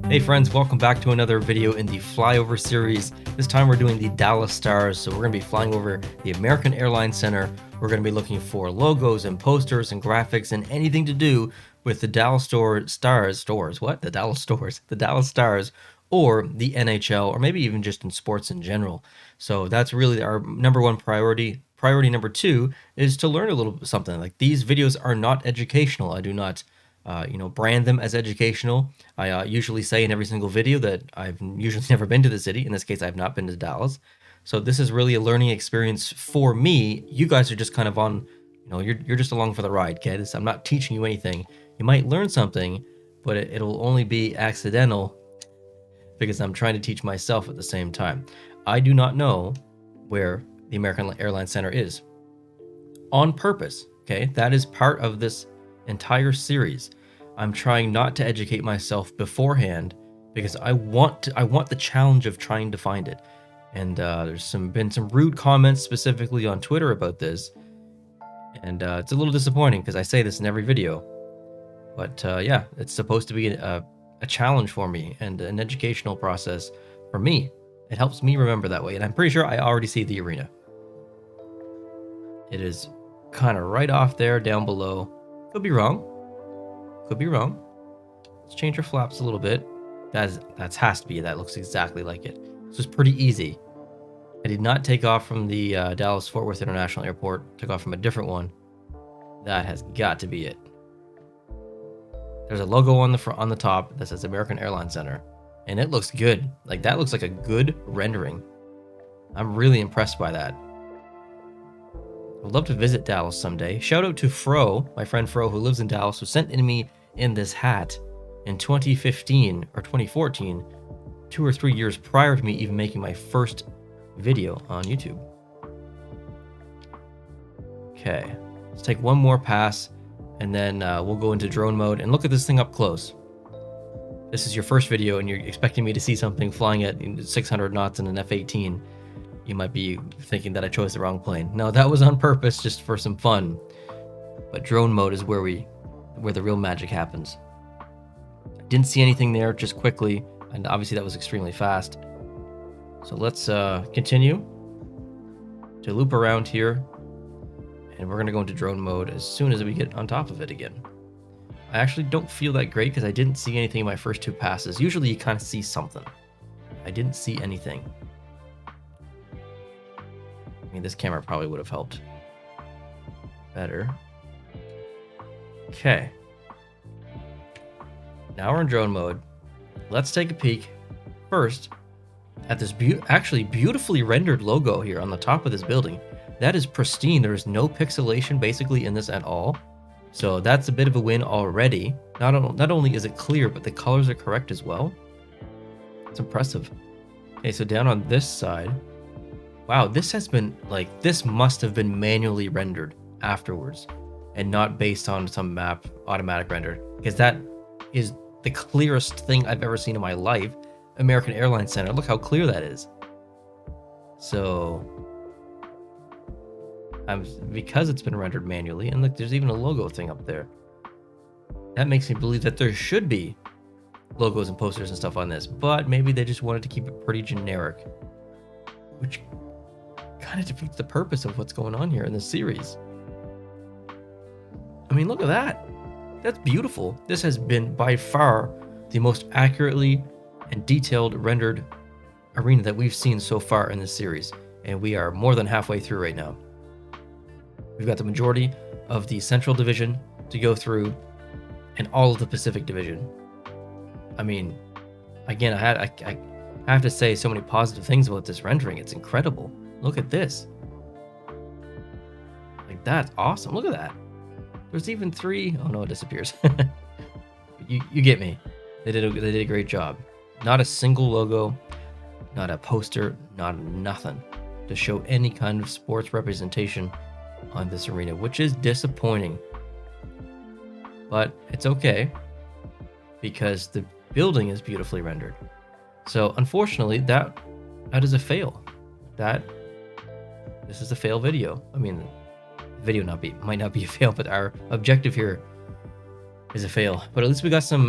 Hey friends, welcome back to another video in the flyover series. This time we're doing the Dallas Stars, so we're going to be flying over the American Airlines Center. We're going to be looking for logos and posters and graphics and anything to do with the Dallas Stars, the Dallas Stars, or the NHL, or maybe even just in sports in general. So that's really our number one priority. Priority number two is to learn a little something. Like, these videos are not educational. I do not brand them as educational. I usually say in every single video that I've usually never been to the city. In this case, I've not been to Dallas. So this is really a learning experience for me. You guys are just kind of on, you're just along for the ride, kids. I'm not teaching you anything. You might learn something, but it'll only be accidental because I'm trying to teach myself at the same time. I do not know where the American Airlines Center is on purpose. Okay, that is part of this entire series. I'm trying not to educate myself beforehand because I want the challenge of trying to find it. And there's been some rude comments specifically on Twitter about this, and it's a little disappointing because I say this in every video. But yeah, it's supposed to be a challenge for me and an educational process for me. It helps me remember that way, and I'm pretty sure I already see the arena. It is kind of right off there down below. Could be wrong. Let's change our flaps a little bit. That has to be. That looks exactly like it. This was pretty easy. I did not take off from the Dallas Fort Worth International Airport. Took off from a different one. That has got to be it. There's a logo on the top that says American Airlines Center, and it looks good. Like, that looks like a good rendering. I'm really impressed by that. I'd love to visit Dallas someday. Shout out to Fro, my friend Fro, who lives in Dallas, who sent me in this hat in 2015 or 2014, 2 or 3 years prior to me even making my first video on YouTube. Okay, let's take one more pass, and then we'll go into drone mode and look at this thing up close. This is your first video, and you're expecting me to see something flying at 600 knots in an F-18. You might be thinking that I chose the wrong plane. No, that was on purpose, just for some fun. But drone mode is where the real magic happens. I didn't see anything there, just quickly, and obviously that was extremely fast. So let's continue to loop around here, and we're gonna go into drone mode as soon as we get on top of it again. I actually don't feel that great because I didn't see anything in my first 2 passes. Usually you kind of see something. I didn't see anything. I mean, this camera probably would have helped better. Okay. Now we're in drone mode. Let's take a peek first at this actually beautifully rendered logo here on the top of this building. That is pristine. There is no pixelation basically in this at all. So that's a bit of a win already. Not only is it clear, but the colors are correct as well. It's impressive. Okay, so down on this side. Wow, this must have been manually rendered afterwards and not based on some map automatic render, because that is the clearest thing I've ever seen in my life. American Airlines Center, look how clear that is. So, because it's been rendered manually, and look, there's even a logo thing up there. That makes me believe that there should be logos and posters and stuff on this, but maybe they just wanted to keep it pretty generic, which kind of defeats the purpose of what's going on here in this series. I mean, look at that. That's beautiful. This has been by far the most accurately and detailed rendered arena that we've seen so far in this series, and we are more than halfway through right now. We've got the majority of the Central Division to go through and all of the Pacific Division. I mean, again, I have to say so many positive things about this rendering. It's incredible. Look at this. Like, that's awesome. Look at that. There's even 3. Oh no, it disappears. you get me. They did a great job. Not a single logo, not a poster, not nothing to show any kind of sports representation on this arena, which is disappointing. But it's okay because the building is beautifully rendered. So unfortunately, that is a fail. This is a fail video. I mean, the video might not be a fail, but our objective here is a fail. But at least we got some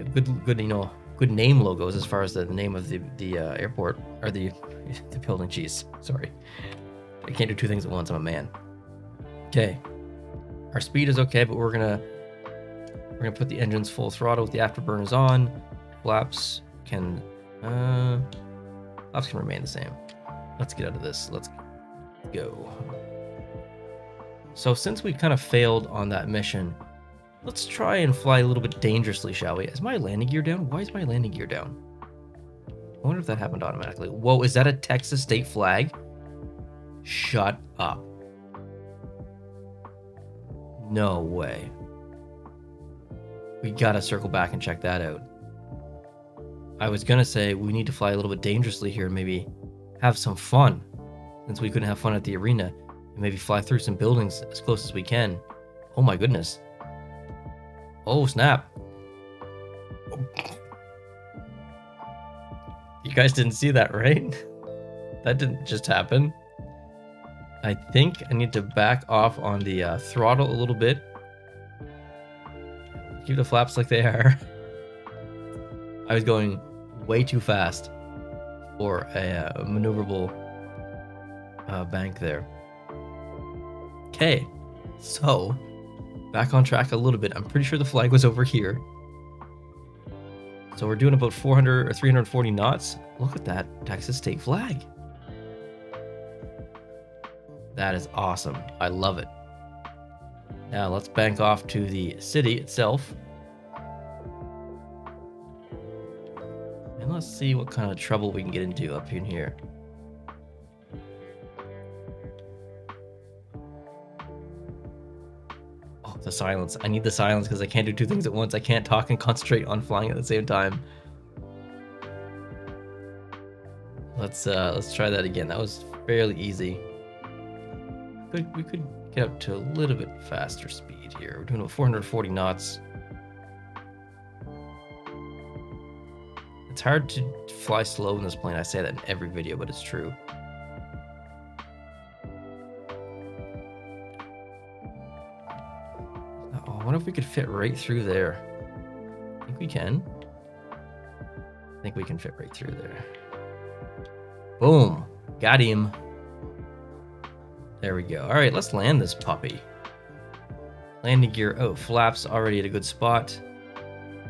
good good name logos as far as the name of the airport or the building. Jeez, sorry, I can't do two things at once. I'm a man. Okay, our speed is okay, but we're gonna put the engines full throttle with the afterburners on. Flaps can remain the same. Let's get out of this. Let's go. So since we kind of failed on that mission, let's try and fly a little bit dangerously, shall we? Is my landing gear down? Why is my landing gear down? I wonder if that happened automatically. Whoa, is that a Texas state flag? Shut up. No way. We gotta circle back and check that out. I was gonna say we need to fly a little bit dangerously here and maybe have some fun, since we couldn't have fun at the arena, and maybe fly through some buildings as close as we can. Oh my goodness. Oh snap. You guys didn't see that, right? That didn't just happen. I think I need to back off on the throttle a little bit. Keep the flaps like they are. I was going way too fast for a maneuverable bank there. Okay, so back on track a little bit. I'm pretty sure the flag was over here. So we're doing about 400 or 340 knots. Look at that Texas state flag. That is awesome. I love it. Now let's bank off to the city itself. And let's see what kind of trouble we can get into up in here. Oh, the silence. I need the silence because I can't do two things at once. I can't talk and concentrate on flying at the same time. Let's try that again. That was fairly easy. We could get up to a little bit faster speed here. We're doing about 440 knots. It's hard to fly slow in this plane. I say that in every video, but it's true. Oh, I wonder if we could fit right through there. I think we can. I think we can fit right through there. Boom. Got him. There we go. All right, let's land this puppy. Landing gear. Oh, flaps already at a good spot.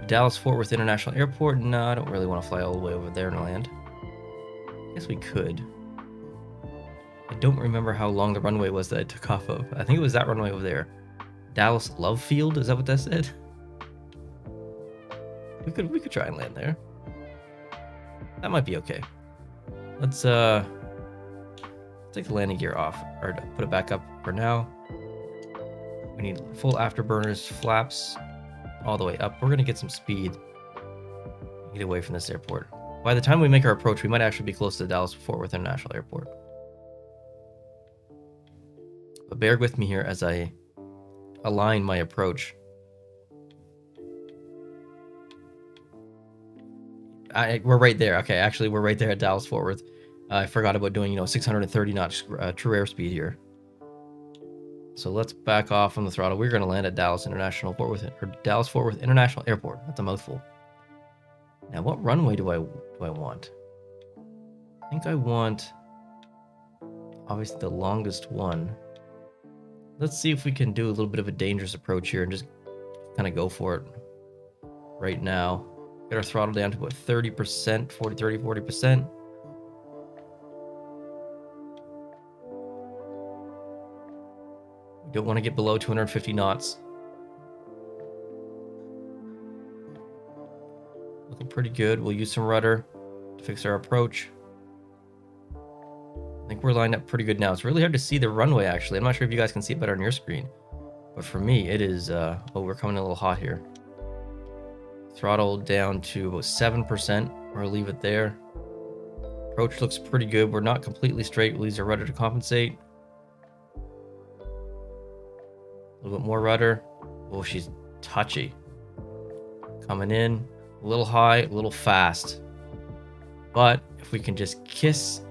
Dallas-Fort Worth International Airport. No, I don't really want to fly all the way over there and land. I guess we could. I don't remember how long the runway was that I took off of. I think it was that runway over there. Dallas Love Field. Is that what that said? We could try and land there. That might be okay. Let's take the landing gear off, or put it back up for now. We need full afterburners, flaps all the way up. We're gonna get some speed. Get away from this airport. By the time we make our approach, we might actually be close to the Dallas-Fort Worth International Airport. But bear with me here as I align my approach. We're right there. Okay, actually, we're right there at Dallas-Fort Worth. I forgot about doing, 630 knots true airspeed here. So let's back off on the throttle. We're going to land at Dallas-Fort Worth International Airport. That's a mouthful. Now, what runway do I want? I think I want, obviously, the longest one. Let's see if we can do a little bit of a dangerous approach here and just kind of go for it right now. Get our throttle down to about 30%, 40%. We don't want to get below 250 knots. Looking pretty good. We'll use some rudder to fix our approach. I think we're lined up pretty good now. It's really hard to see the runway, actually. I'm not sure if you guys can see it better on your screen. But for me, it is... oh, we're coming in a little hot here. Throttle down to about 7%. We'll leave it there. Approach looks pretty good. We're not completely straight. We'll use our rudder to compensate. A little bit more rudder. Oh, she's touchy. Coming in a little high, a little fast. But if we can just kiss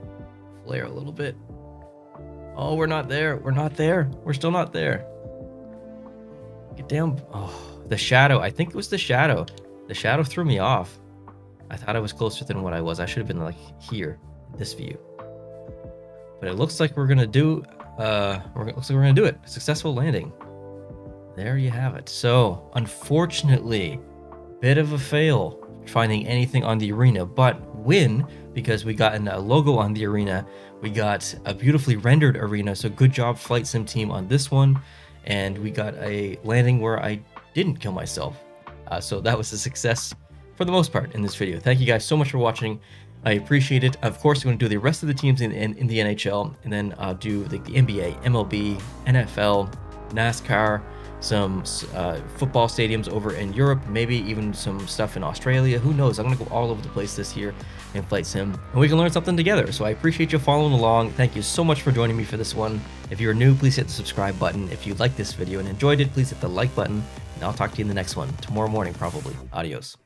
flare a little bit. Oh, we're not there. We're not there. We're still not there. Get down. Oh, the shadow. I think it was the shadow. The shadow threw me off. I thought I was closer than what I was. I should have been like here, this view. But it looks like we're gonna do. Looks like we're gonna do it. Successful landing. There you have it. So unfortunately, bit of a fail finding anything on the arena, but win because we got a logo on the arena. We got a beautifully rendered arena. So good job, Flight Sim team, on this one. And we got a landing where I didn't kill myself. So that was a success for the most part in this video. Thank you guys so much for watching. I appreciate it. Of course, we're going to do the rest of the teams in the NHL, and then do the NBA, MLB, NFL, NASCAR, some football stadiums over in Europe, maybe even some stuff in Australia. Who knows? I'm going to go all over the place this year in Flight Sim, and we can learn something together. So I appreciate you following along. Thank you so much for joining me for this one. If you're new, please hit the subscribe button. If you liked this video and enjoyed it, please hit the like button, and I'll talk to you in the next one tomorrow morning, probably. Adios.